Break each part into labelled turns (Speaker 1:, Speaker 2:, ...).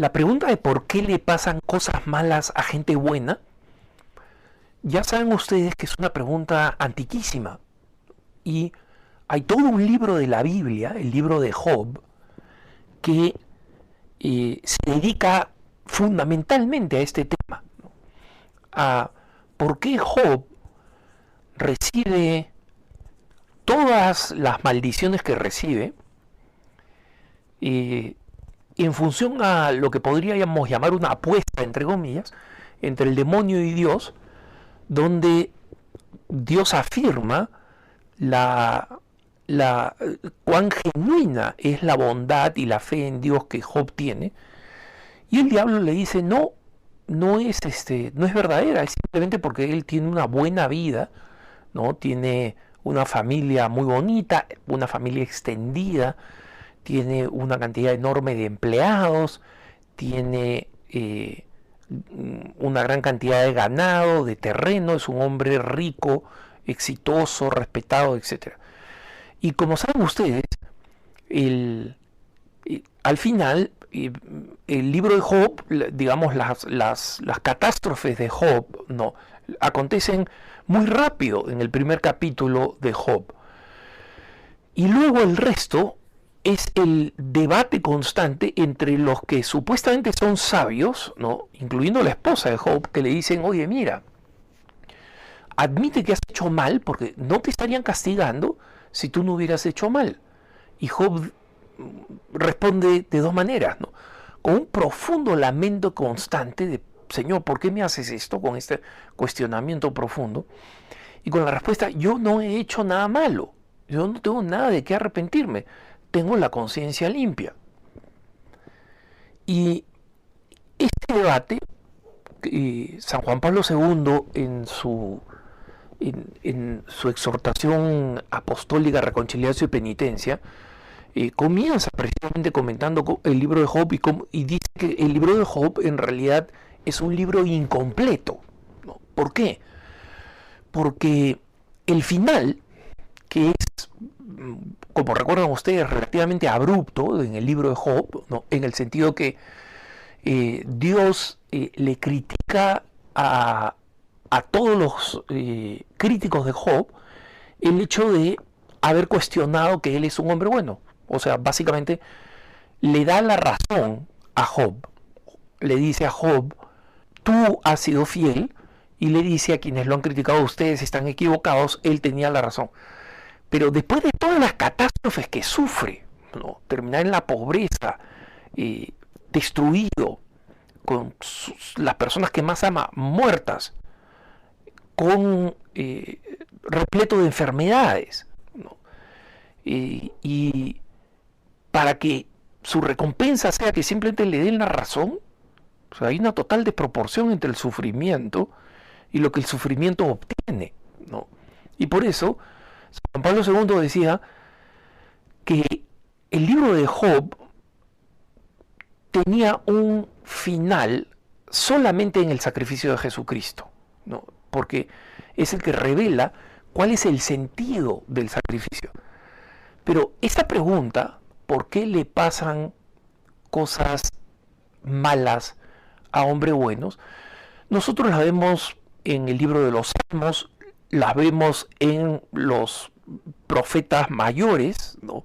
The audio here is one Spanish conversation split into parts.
Speaker 1: La pregunta de por qué le pasan cosas malas a gente buena, ya saben ustedes que es una pregunta antiquísima. Y hay todo un libro de la Biblia, el libro de Job, que se dedica fundamentalmente a este tema, ¿no? A por qué Job recibe todas las maldiciones que recibe eh, en función a lo que podríamos llamar una apuesta, entre comillas, entre el demonio y Dios, donde Dios afirma la, cuán genuina es la bondad y la fe en Dios que Job tiene, y el diablo le dice no, no es verdadera, es simplemente porque él tiene una buena vida, ¿no? Tiene una familia muy bonita, una familia extendida, tiene una cantidad enorme de empleados, tiene una gran cantidad de ganado, de terreno, es un hombre rico, exitoso, respetado, etcétera. Y como saben ustedes, al final, el libro de Job, digamos, las catástrofes de Job, no, acontecen muy rápido en el primer capítulo de Job. Y luego el resto es el debate constante entre los que supuestamente son sabios, ¿no? Incluyendo la esposa de Job, que le dicen, oye, mira, admite que has hecho mal porque no te estarían castigando si tú no hubieras hecho mal. Y Job responde de dos maneras, ¿no? Con un profundo lamento constante de, Señor, ¿por qué me haces esto? Con este cuestionamiento profundo. Y con la respuesta, yo no he hecho nada malo. Yo no tengo nada de qué arrepentirme. Tengo la conciencia limpia. Y este debate, San Juan Pablo II en su exhortación apostólica, reconciliación y penitencia, comienza precisamente comentando el libro de Job y dice que el libro de Job en realidad es un libro incompleto, ¿no? ¿Por qué? Porque el final, que es, como recuerdan ustedes, relativamente abrupto en el libro de Job, ¿no? En el sentido que Dios le critica a todos los críticos de Job el hecho de haber cuestionado que él es un hombre bueno. O sea, básicamente le da la razón a Job. Le dice a Job, tú has sido fiel, y le dice a quienes lo han criticado, ustedes están equivocados, él tenía la razón. Pero después de todas las catástrofes que sufre, ¿no? Terminar en la pobreza, destruido, con las personas que más ama muertas, con repleto de enfermedades, ¿no? Y para que su recompensa sea que simplemente le den la razón, o sea, hay una total desproporción entre el sufrimiento y lo que el sufrimiento obtiene, ¿no? Y por eso San Pablo II decía que el libro de Job tenía un final solamente en el sacrificio de Jesucristo, ¿no? Porque es el que revela cuál es el sentido del sacrificio. Pero esta pregunta, ¿por qué le pasan cosas malas a hombres buenos? Nosotros la vemos en el libro de los Salmos, la vemos en los profetas mayores, ¿no?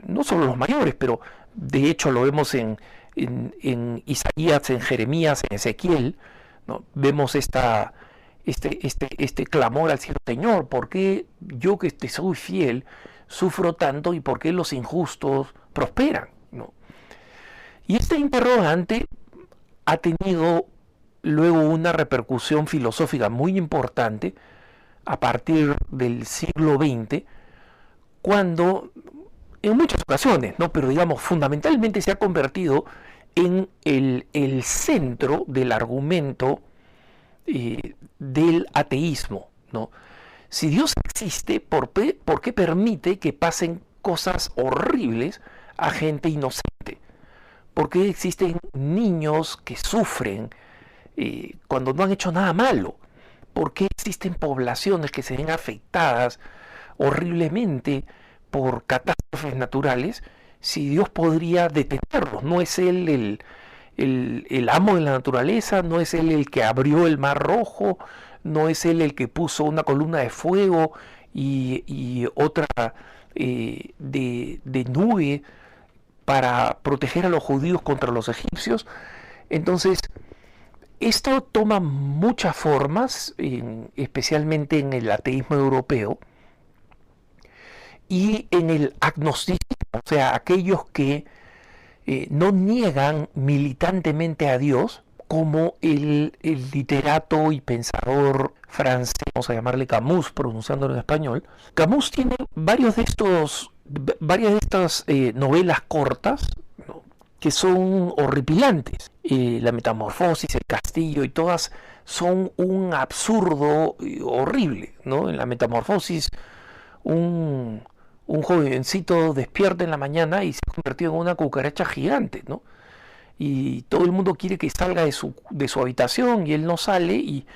Speaker 1: No solo los mayores, pero de hecho lo vemos en Isaías, en Jeremías, en Ezequiel, ¿no? Vemos este clamor al cielo, Señor, ¿por qué yo que te soy fiel sufro tanto y por qué los injustos prosperan, ¿no? Y este interrogante ha tenido luego una repercusión filosófica muy importante a partir del siglo XX, cuando en muchas ocasiones, ¿no? Pero digamos, fundamentalmente se ha convertido en el centro del argumento del ateísmo, ¿no? Si Dios existe, ¿por qué permite que pasen cosas horribles a gente inocente? ¿Por qué existen niños que sufren cuando no han hecho nada malo? ¿Por qué existen poblaciones que se ven afectadas horriblemente por catástrofes naturales si Dios podría detenerlos? ¿No es Él el amo de la naturaleza, no es él el que abrió el mar rojo, no es él el que puso una columna de fuego y otra de nube para proteger a los judíos contra los egipcios. Entonces, esto toma muchas formas, especialmente en el ateísmo europeo y en el agnosticismo, o sea, aquellos que no niegan militantemente a Dios, como el literato y pensador francés, vamos a llamarle Camus, pronunciándolo en español. Camus tiene varias de estas novelas cortas, ¿no?, que son horripilantes. La Metamorfosis, El Castillo y todas son un absurdo horrible, ¿no? En La Metamorfosis, un jovencito despierta en la mañana y se ha convertido en una cucaracha gigante, ¿no? Y todo el mundo quiere que salga de su habitación y él no sale y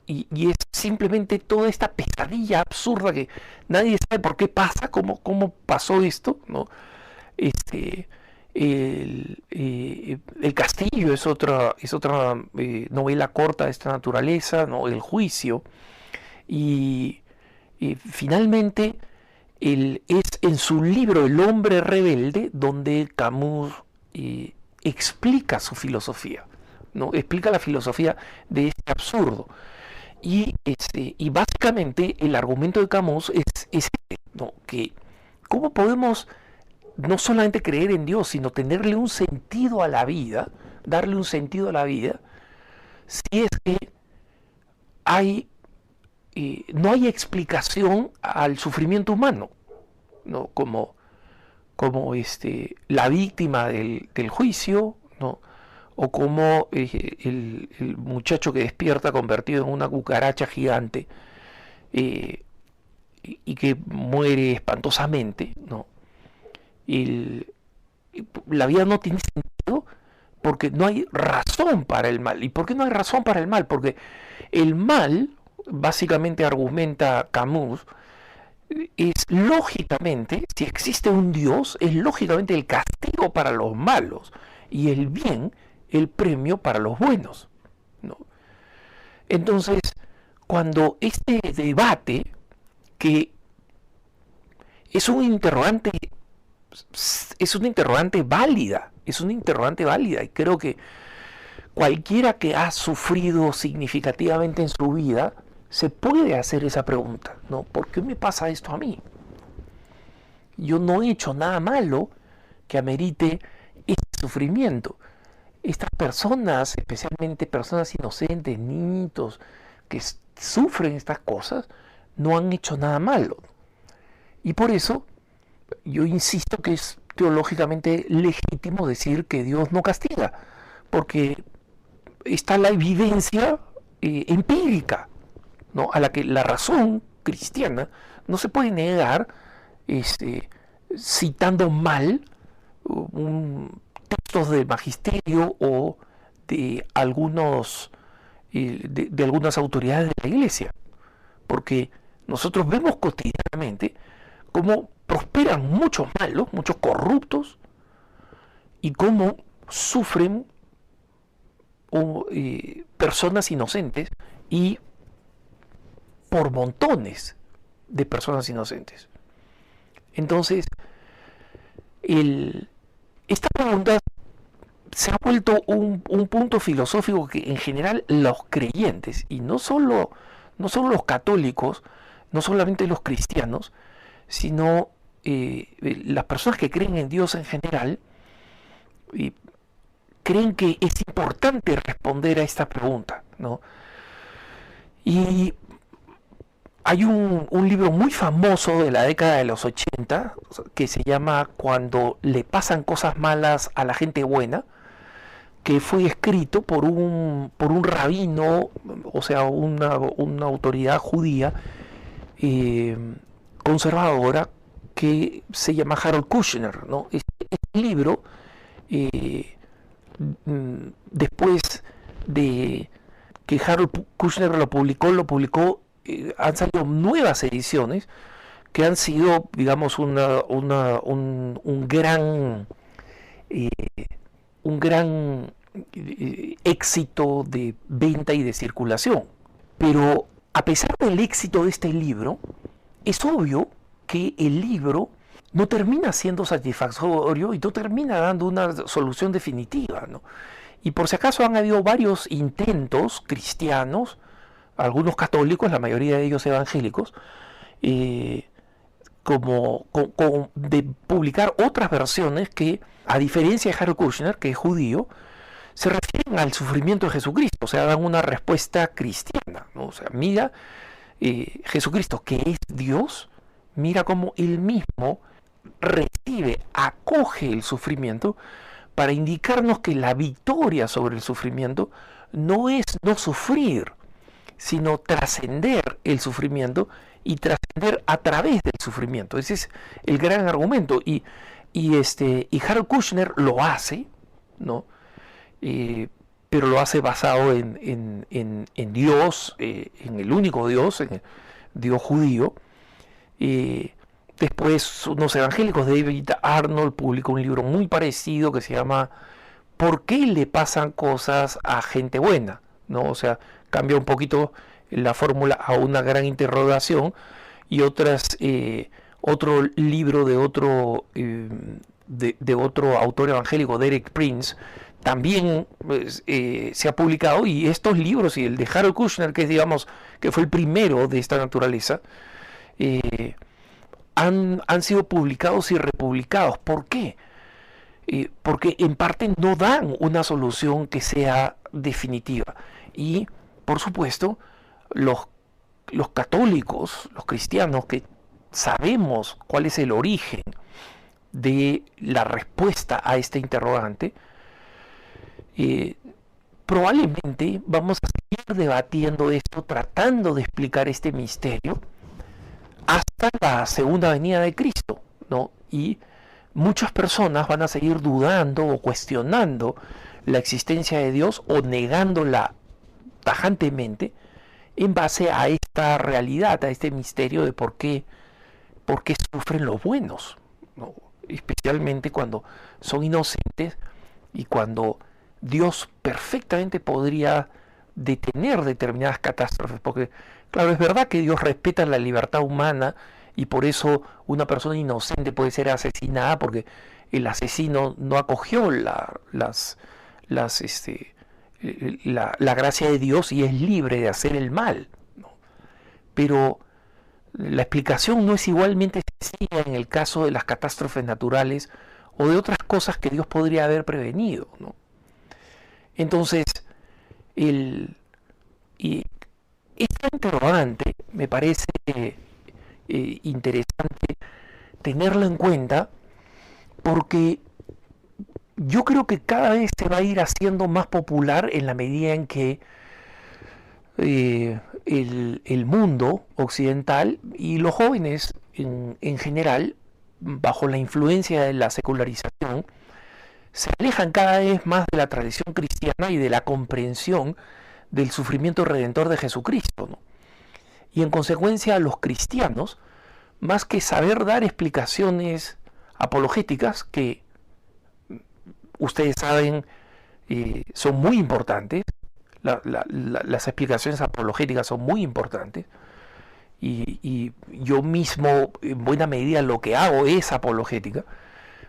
Speaker 1: es simplemente toda esta pesadilla absurda que nadie sabe por qué pasa, cómo pasó esto, ¿no? El Castillo es otra novela corta de esta naturaleza, ¿no? El Juicio. Y finalmente es en su libro El hombre rebelde donde Camus explica su filosofía, ¿no? Explica la filosofía de este absurdo. Y básicamente el argumento de Camus es este, ¿no? Que cómo podemos no solamente creer en Dios, sino tenerle un sentido a la vida, darle un sentido a la vida, si es que no hay explicación al sufrimiento humano, ¿no? Como la víctima del juicio, ¿no? O como el muchacho que despierta convertido en una cucaracha gigante y que muere espantosamente, ¿no? La vida no tiene sentido porque no hay razón para el mal. ¿Y por qué no hay razón para el mal? Porque el mal, básicamente argumenta Camus, es lógicamente, si existe un Dios, es lógicamente el castigo para los malos y el bien, el premio para los buenos, ¿no? Entonces, cuando este debate, que es una interrogante válida, y creo que cualquiera que ha sufrido significativamente en su vida se puede hacer esa pregunta, ¿no? ¿Por qué me pasa esto a mí? Yo no he hecho nada malo que amerite este sufrimiento. Estas personas, especialmente personas inocentes, niñitos que sufren estas cosas, no han hecho nada malo. Y por eso yo insisto que es teológicamente legítimo decir que Dios no castiga, porque está la evidencia empírica, ¿no?, a la que la razón cristiana no se puede negar, citando mal textos del magisterio o de algunas autoridades de la iglesia, porque nosotros vemos cotidianamente cómo prosperan muchos malos, muchos corruptos, y cómo sufren personas inocentes, y por montones de personas inocentes. Entonces, esta pregunta se ha vuelto un punto filosófico que en general los creyentes, y no solo los católicos, no solamente los cristianos, sino las personas que creen en Dios en general, creen que es importante responder a esta pregunta, ¿no? Y hay un libro muy famoso de la década de los 80 que se llama Cuando le pasan cosas malas a la gente buena, que fue escrito por un rabino, o sea, una autoridad judía conservadora, que se llama Harold Kushner, ¿no? Este libro, después de que Harold Kushner lo publicó, han salido nuevas ediciones que han sido, digamos, un gran eh, un gran éxito de venta y de circulación. Pero a pesar del éxito de este libro, es obvio que el libro no termina siendo satisfactorio y no termina dando una solución definitiva, ¿no? Y por si acaso han habido varios intentos cristianos, algunos católicos, la mayoría de ellos evangélicos, eh, de publicar otras versiones que, a diferencia de Harold Kushner, que es judío, se refieren al sufrimiento de Jesucristo, o sea, dan una respuesta cristiana, ¿no? O sea, mira, Jesucristo, que es Dios, mira cómo él mismo recibe, acoge el sufrimiento para indicarnos que la victoria sobre el sufrimiento no es no sufrir, sino trascender el sufrimiento y trascender a través del sufrimiento. Ese es el gran argumento. Y Harold Kushner lo hace, ¿no? Pero lo hace basado en Dios, en el único Dios, en el Dios judío. Después unos evangélicos, David Arnold, publicó un libro muy parecido que se llama ¿Por qué le pasan cosas a gente buena? ¿No? O sea, cambia un poquito la fórmula a una gran interrogación. Y otro libro de otro autor evangélico, Derek Prince, también se ha publicado, y estos libros y el de Harold Kushner, que digamos que fue el primero de esta naturaleza, han sido publicados y republicados. ¿Por qué? Porque en parte no dan una solución que sea definitiva. Y, por supuesto, los católicos, los cristianos, que sabemos cuál es el origen de la respuesta a este interrogante, probablemente vamos a seguir debatiendo esto, tratando de explicar este misterio hasta la segunda venida de Cristo, ¿no? Y muchas personas van a seguir dudando o cuestionando la existencia de Dios o negándola tajantemente en base a esta realidad, a este misterio de por qué sufren los buenos, ¿no? Especialmente cuando son inocentes y cuando Dios perfectamente podría detener determinadas catástrofes, porque claro, es verdad que Dios respeta la libertad humana y por eso una persona inocente puede ser asesinada porque el asesino no acogió la gracia de Dios y es libre de hacer el mal, ¿no? Pero la explicación no es igualmente sencilla en el caso de las catástrofes naturales o de otras cosas que Dios podría haber prevenido, ¿no? Entonces, esta interrogante me parece interesante tenerlo en cuenta, porque yo creo que cada vez se va a ir haciendo más popular en la medida en que el mundo occidental y los jóvenes en general, bajo la influencia de la secularización, se alejan cada vez más de la tradición cristiana y de la comprensión del sufrimiento redentor de Jesucristo, ¿no? Y en consecuencia los cristianos, más que saber dar explicaciones apologéticas, que ustedes saben son muy importantes, las explicaciones apologéticas son muy importantes, y yo mismo en buena medida lo que hago es apologética,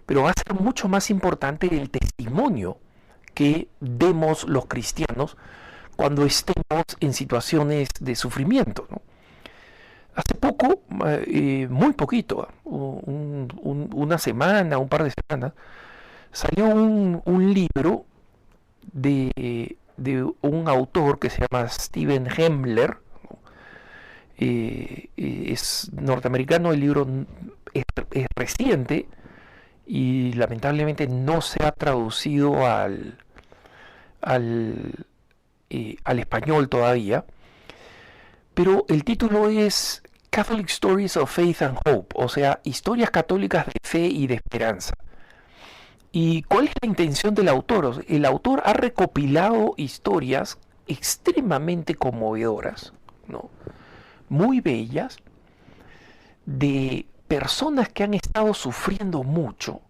Speaker 1: pero va a ser mucho más importante el testimonio que demos los cristianos cuando estemos en situaciones de sufrimiento, ¿no? Hace poco, muy poquito, una semana, un par de semanas, salió un libro de un autor que se llama Steven Hemler, ¿no? Es norteamericano, el libro es reciente y lamentablemente no se ha traducido al español todavía, pero el título es Catholic Stories of Faith and Hope, o sea, historias católicas de fe y de esperanza. ¿Y cuál es la intención del autor? El autor ha recopilado historias extremadamente conmovedoras, ¿no? Muy bellas, de personas que han estado sufriendo mucho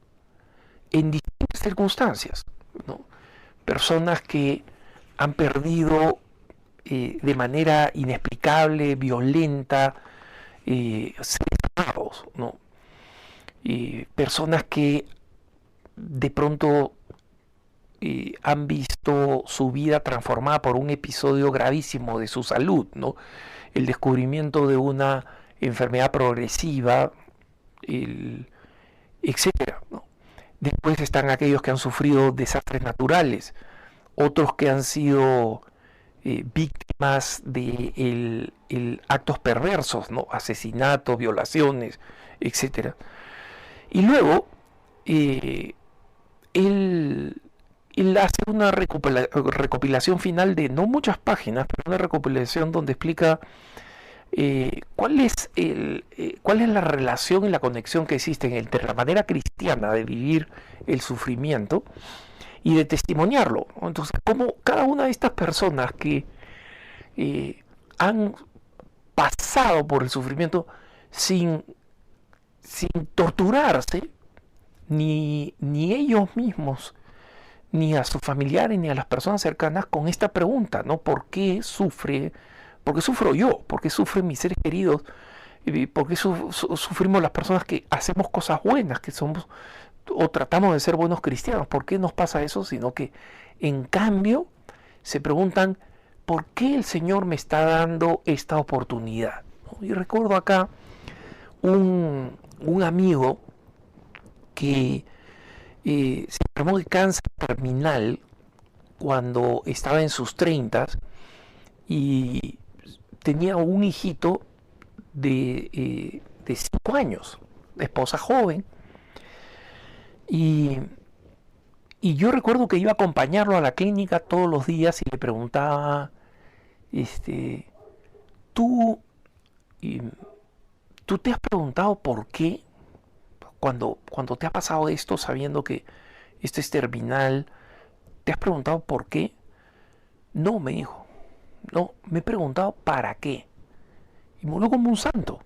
Speaker 1: en distintas circunstancias, ¿no? Personas que han perdido de manera inexplicable, violenta, seres amados, ¿no? Personas que de pronto han visto su vida transformada por un episodio gravísimo de su salud, ¿no? El descubrimiento de una enfermedad progresiva, etcétera, ¿no? Después están aquellos que han sufrido desastres naturales, otros que han sido víctimas de actos perversos, ¿no? Asesinatos, violaciones, etcétera. Y luego él hace una recopilación final de no muchas páginas, pero una recopilación donde explica cuál es la relación y la conexión que existe entre la manera cristiana de vivir el sufrimiento y de testimoniarlo. Entonces, como cada una de estas personas que han pasado por el sufrimiento sin torturarse, ni ellos mismos, ni a sus familiares, ni a las personas cercanas, con esta pregunta, ¿no? ¿Por qué sufre? ¿Por qué sufro yo? ¿Por qué sufren mis seres queridos? ¿Por qué sufrimos las personas que hacemos cosas buenas, que somos o tratamos de ser buenos cristianos? ¿Por qué nos pasa eso? Sino que, en cambio, se preguntan, ¿por qué el Señor me está dando esta oportunidad? ¿No? Y recuerdo acá un amigo que se enfermó de cáncer terminal cuando estaba en sus 30 y tenía un hijito de 5 años, esposa joven, y yo recuerdo que iba a acompañarlo a la clínica todos los días y le preguntaba, ¿tú, ¿tú te has preguntado por qué cuando te ha pasado esto, sabiendo que esto es terminal, te has preguntado por qué? No, me dijo, no, me he preguntado para qué. Y murió como un santo,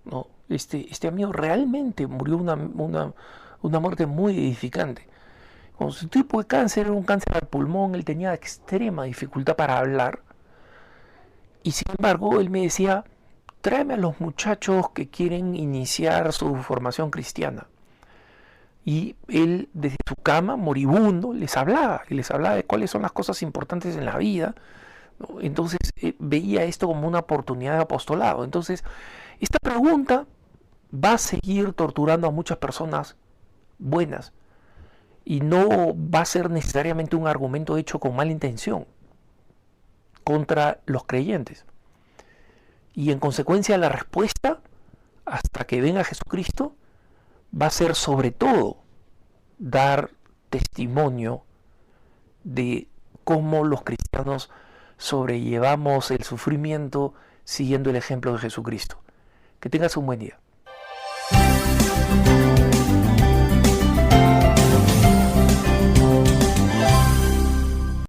Speaker 1: ¿no? Este amigo realmente murió una muerte muy edificante. Con su tipo de cáncer, era un cáncer al pulmón, él tenía extrema dificultad para hablar. Y sin embargo, él me decía, tráeme a los muchachos que quieren iniciar su formación cristiana. Y él, desde su cama, moribundo, les hablaba de cuáles son las cosas importantes en la vida, ¿no? Entonces veía esto como una oportunidad de apostolado. Entonces, esta pregunta va a seguir torturando a muchas personas buenas y no va a ser necesariamente un argumento hecho con mala intención contra los creyentes. Y en consecuencia, la respuesta, hasta que venga Jesucristo, va a ser sobre todo dar testimonio de cómo los cristianos sobrellevamos el sufrimiento siguiendo el ejemplo de Jesucristo. Que tengas un buen día.